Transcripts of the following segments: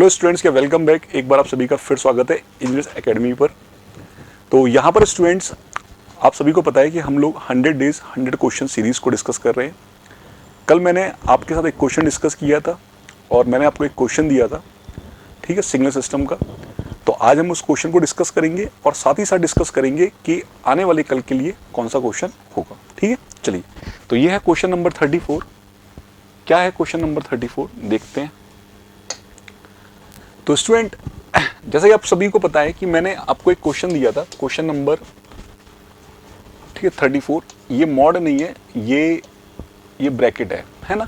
Hello students, क्या welcome back. एक बार आप सभी का फिर स्वागत है इंजीनियर्स एकेडमी पर। तो यहाँ पर स्टूडेंट्स, आप सभी को पता है कि हम लोग 100 डेज 100 क्वेश्चन सीरीज़ को डिस्कस कर रहे हैं। कल मैंने आपके साथ एक क्वेश्चन डिस्कस किया था और मैंने आपको एक क्वेश्चन दिया था, ठीक है, सिग्नल सिस्टम का। तो आज हम उस क्वेश्चन को डिस्कस करेंगे और साथ ही साथ डिस्कस करेंगे कि आने वाले कल के लिए कौन सा क्वेश्चन होगा। ठीक है, चलिए। तो ये है क्वेश्चन नंबर 34। क्या है क्वेश्चन नंबर 34, देखते हैं। तो स्टूडेंट, जैसे कि आप सभी को पता है कि मैंने आपको एक क्वेश्चन दिया था, क्वेश्चन नंबर, ठीक है, 34। ये मॉड नहीं है, ये ब्रैकेट है ना।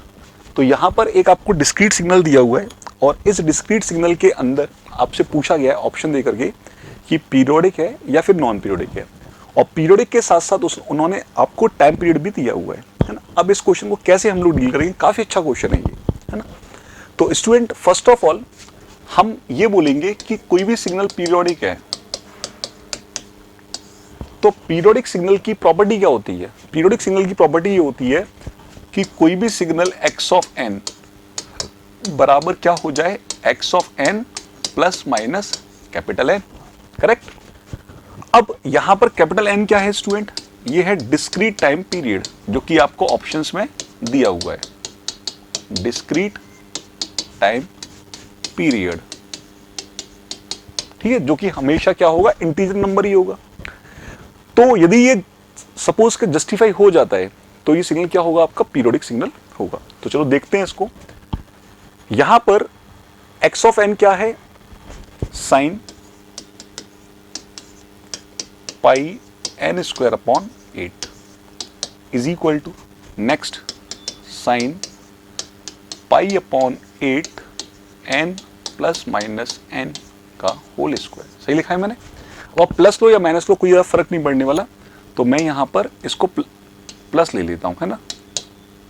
तो यहाँ पर एक आपको डिस्क्रीट सिग्नल दिया हुआ है और इस डिस्क्रीट सिग्नल के अंदर आपसे पूछा गया है ऑप्शन दे करके कि पीरियोडिक है या फिर नॉन पीरियोडिक है। और पीरियोडिक के साथ साथ उन्होंने आपको टाइम पीरियड भी दिया हुआ है ना। अब इस क्वेश्चन को कैसे हम लोग डील करेंगे, काफ़ी अच्छा क्वेश्चन है ये, है ना। तो स्टूडेंट, फर्स्ट ऑफ ऑल हम ये बोलेंगे कि कोई भी सिग्नल पीरियोडिक है तो पीरियोडिक सिग्नल की प्रॉपर्टी क्या होती है। पीरियोडिक सिग्नल की प्रॉपर्टी ये होती है कि कोई भी सिग्नल x ऑफ n बराबर क्या हो जाए, x of n plus minus capital N। Correct. अब यहां पर कैपिटल N क्या है स्टूडेंट, ये है डिस्क्रीट टाइम पीरियड, जो कि आपको ऑप्शंस में दिया हुआ है, डिस्क्रीट टाइम पीरियड। ठीक है, जो कि हमेशा क्या होगा, इंटीजर नंबर ही होगा। तो यदि ये सपोज के जस्टिफाई हो जाता है तो ये सिग्नल क्या होगा, आपका पीरियोडिक सिग्नल होगा। तो चलो देखते हैं इसको। यहां पर x ऑफ n क्या है, sine pi n square upon 8 is equal to next sine pi upon 8 n plus minus n का होल स्क्वायर। सही लिखा है मैंने। अब प्लस लो या माइनस लो, कोई ज़्यादा फर्क नहीं पड़ने वाला। तो मैं यहां पर इसको प्लस ले लेता हूं, है ना।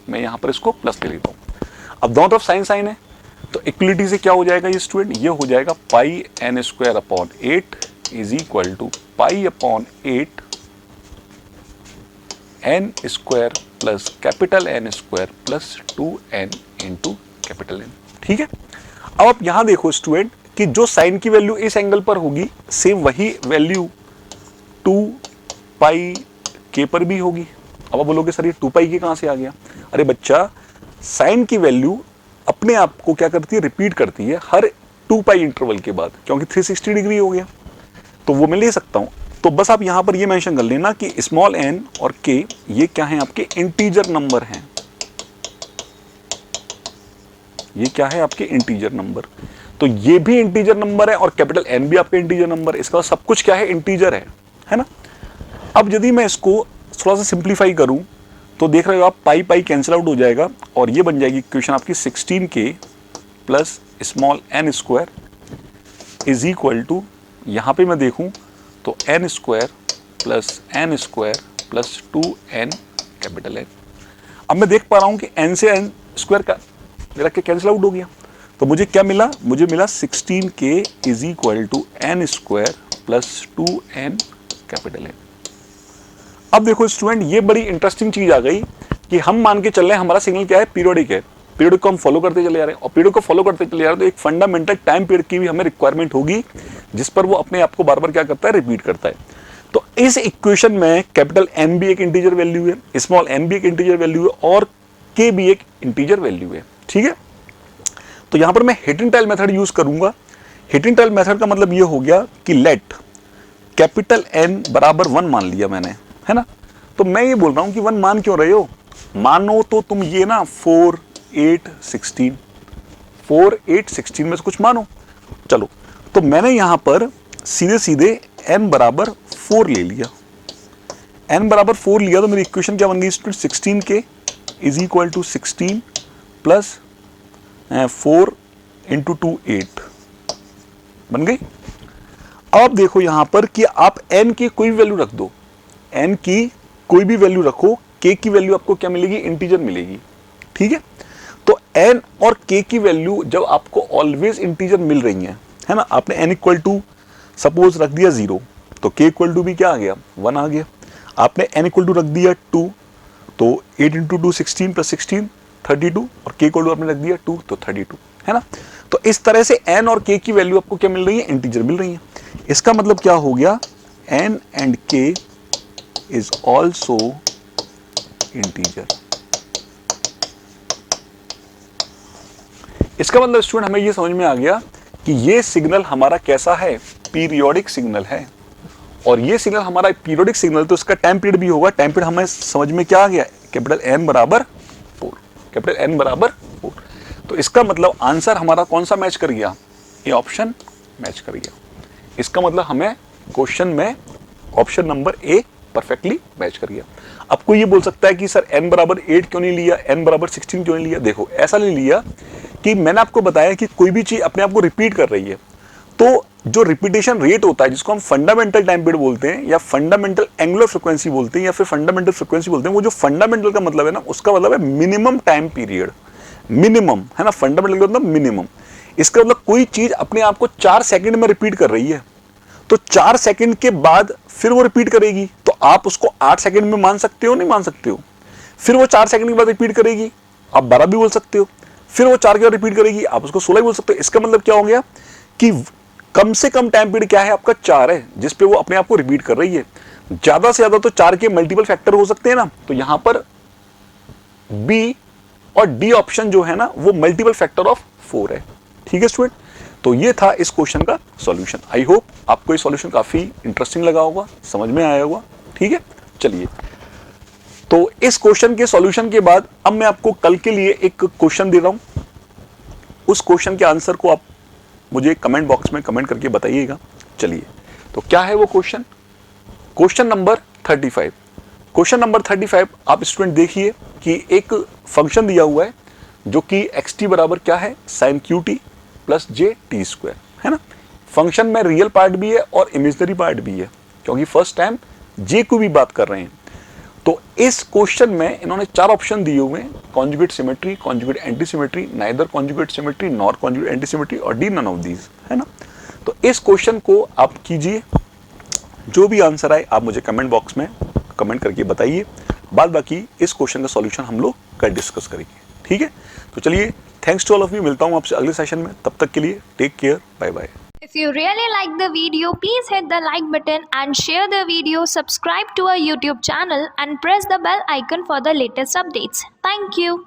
मैं यहां पर इसको प्लस ले लेता हूं। अब दोनों तरफ साइन साइन है तो इक्वलिटी से क्या हो जाएगा ये स्टूडेंट, ये हो जाएगा pi n square upon 8 is equal to pi upon 8 n square plus capital N square plus 2n into capital N। ठीक है। अब आप यहां देखो स्टूडेंट कि जो साइन की वैल्यू इस एंगल पर होगी, सेम वही वैल्यू 2 पाई के पर भी होगी। अब आप बोलोगे सर ये 2 पाई के कहां से आ गया। अरे बच्चा, साइन की वैल्यू अपने आप को क्या करती है, रिपीट करती है हर 2 पाई इंटरवल के बाद, क्योंकि 360 डिग्री हो गया तो वो मैं ले सकता हूं। तो बस आप यहां पर ये मेंशन कर लेना कि स्मॉल n और k ये क्या है, आपके इंटीजर नंबर हैं। ये क्या है, आपके इंटीजर नंबर। तो ये भी इंटीजर नंबर है और कैपिटल N भी आपका इंटीजर नंबर है। इसका सब कुछ क्या है, इंटीजर है ना। अब यदि मैं इसको थोड़ा सा सिंप्लीफाई करूं तो देख रहे हो आप, पाई पाई कैंसिल आउट हो जाएगा और ये बन जाएगी इक्वेशन आपकी 16k plus small n square is equal to, यहां पे मैं देखूं तो n square plus n square plus 2n capital N। अब मैं देख पा रहा हूं कि n से n स्क्वायर का मेरा क्या कैंसिल आउट हो गया। तो मुझे क्या मिला, मुझे मिला 16k is equal to n square plus 2n capital N। अब देखो स्टूडेंट, ये बड़ी इंटरेस्टिंग चीज आ गई कि हम मान के चल रहे हैं हमारा सिग्नल क्या है, पीरियोडिक है। पीरियड को हम फॉलो करते चले जा रहे हैं और पीरियड को फॉलो करते चले जा रहे हैं तो एक फंडामेंटल टाइम पीरियड की भी हमें रिक्वायरमेंट होगी जिस पर वो अपने आप को बार बार क्या करता है, रिपीट करता है। तो इस इक्वेशन में कैपिटल N भी एक इंटीजर वैल्यू है, स्मॉल n भी एक इंटीजर वैल्यू है और k भी एक इंटीजर वैल्यू है। ठीक है। तो यहां पर मैं हिटिंग-टाइल मेथड यूज करूंगा। हिटिंग-टाइल मेथड का मतलब ये हो गया कि लेट कैपिटल N बराबर 1 मान लिया मैंने, है ना। तो मैं ये बोल रहा हूं कि 1 मान क्यों रहे हो, मानो तो तुम ये ना 4 8 16 4 8 16 में से कुछ मानो। चलो, तो मैंने यहां पर सीधे सीधे n बराबर 4 ले लिया। n बराबर 4 लिया तो मेरी इक्वेशन क्या बन गई student, 16k is equal to 16 plus 4 into 2 8 बन गई। अब देखो यहां पर कि आप n की कोई वैल्यू रख दो, n की कोई भी वैल्यू रखो, k की वैल्यू आपको क्या मिलेगी, इंटीजर मिलेगी। ठीक है। तो n और k की वैल्यू जब आपको ऑलवेज इंटीजर मिल रही है ना। आपने n इक्वल टू सपोज रख दिया 0 तो k इक्वल टू भी क्या आ गया, 1 आ गया। आपने n इक्वल टू रख दिया 2 तो 8 इंटू 2 16 प्लस 16 32 और k इक्वल टू आपने रख दिया 2 तो 32। है ना। तो इस तरह से n और k की वैल्यू आपको क्या मिल रही है, इंटीजर मिल रही है। इसका मतलब क्या हो गया, n and k is also integer. इसका मतलब स्टूडेंट हमें ये समझ में आ गया कि ये सिग्नल हमारा कैसा है, पीरियोडिक सिग्नल है। और ये सिग्नल हमारा पीरियोडिक सिग्नल, तो इसका टाइम पीरियड भी होगा। टाइम पीरियड हमें समझ में क्या आ गया, कैपिटल N बराबर 4, कैपिटल N बराबर 4। तो इसका मतलब आंसर हमारा कौन सा मैच कर गया, ये ऑप्शन मैच कर गया। इसका मतलब हमें क्वेश्चन में option number A perfectly match कर गया। अब कोई ये बोल सकता है कि सर n बराबर 8 क्यों नहीं लिया, n बराबर 16 क्यों नहीं लिया। देखो ऐसा नहीं लिया कि मैंने आपको बताया कि कोई भी चीज अपने आप को रिपीट कर रही है, तो जो रिपीटेशन रेट होता है जिसको हम फंडामेंटल टाइम पीरियड बोलते हैं या फंडामेंटल एंगुलर फ्रीक्वेंसी बोलते हैं या फिर फंडामेंटल फ्रीक्वेंसी बोलते हैं, वो जो फंडामेंटल का मतलब है ना, उसका मतलब है मिनिमम टाइम पीरियड, मिनिमम है ना, फंडामेंटल का मतलब मिनिमम। इसका मतलब कोई चीज अपने आप को 4 सेकंड में रिपीट कर रही है, तो 4 सेकंड के बाद फिर वो रिपीट करेगी, तो आप उसको 8 सेकंड में मान सकते हो, नहीं मान सकते हो। फिर वो 4 सेकंड के बाद रिपीट करेगी, आप 12 भी बोल सकते हो। फिर वो 4 के बाद रिपीट करेगी, आप उसको 16 बोल सकते हो। इसका मतलब क्या हो गया कि कम से कम टाइम पीरियड क्या है आपका, 4 है, जिसपे वो अपने आप को रिपीट कर रही है। ज्यादा से ज्यादा तो 4 के मल्टीपल फैक्टर हो सकते हैं ना, तो यहां पर बी और डी ऑप्शन जो है ना, वो मल्टीपल फैक्टर ऑफ 4 है। ठीक है स्टूडेंट, तो ये था इस क्वेश्चन का सॉल्यूशन। आई होप आपको ये सॉल्यूशन काफी इंटरेस्टिंग लगा होगा, समझ में आया होगा। ठीक है, चलिए, तो इस क्वेश्चन के सॉल्यूशन के बाद अब मैं आपको कल के लिए एक क्वेश्चन दे रहा हूं। उस क्वेश्चन के आंसर को आप मुझे कमेंट बॉक्स में कमेंट करके बताइएगा। चलिए, तो क्या है वो question, question number 35। Question number 35 आप स्टूडेंट देखिए कि एक फंक्शन दिया हुआ है जो कि xt बराबर क्या है, sin qt प्लस जे टी स्क्वायर, है ना। फंक्शन में रियल पार्ट भी है और इमेजिनरी पार्ट भी है, क्योंकि फर्स्ट टाइम जे को भी बात कर रहे हैं। तो इस क्वेश्चन में इन्होंने 4 ऑप्शन दिए हुए हैं, conjugate symmetry, conjugate anti symmetry, neither conjugate symmetry nor conjugate anti symmetry और डी नन ऑफ दीज, है ना। तो इस क्वेश्चन को आप कीजिए, जो भी आंसर आए आप मुझे कमेंट बॉक्स में कमेंट करके बताइए। बाद बाकी इस क्वेश्चन का सॉल्यूशन हम लोग कल डिस्कस करेंगे। ठीक है, तो चलिए, thanks to all of you, मिलता हूं आपसे अगले सेशन में। तब तक के लिए take care, bye bye. If you really like the video, please hit the like button and share the video, subscribe to our YouTube channel and press the bell icon for the latest updates. Thank you.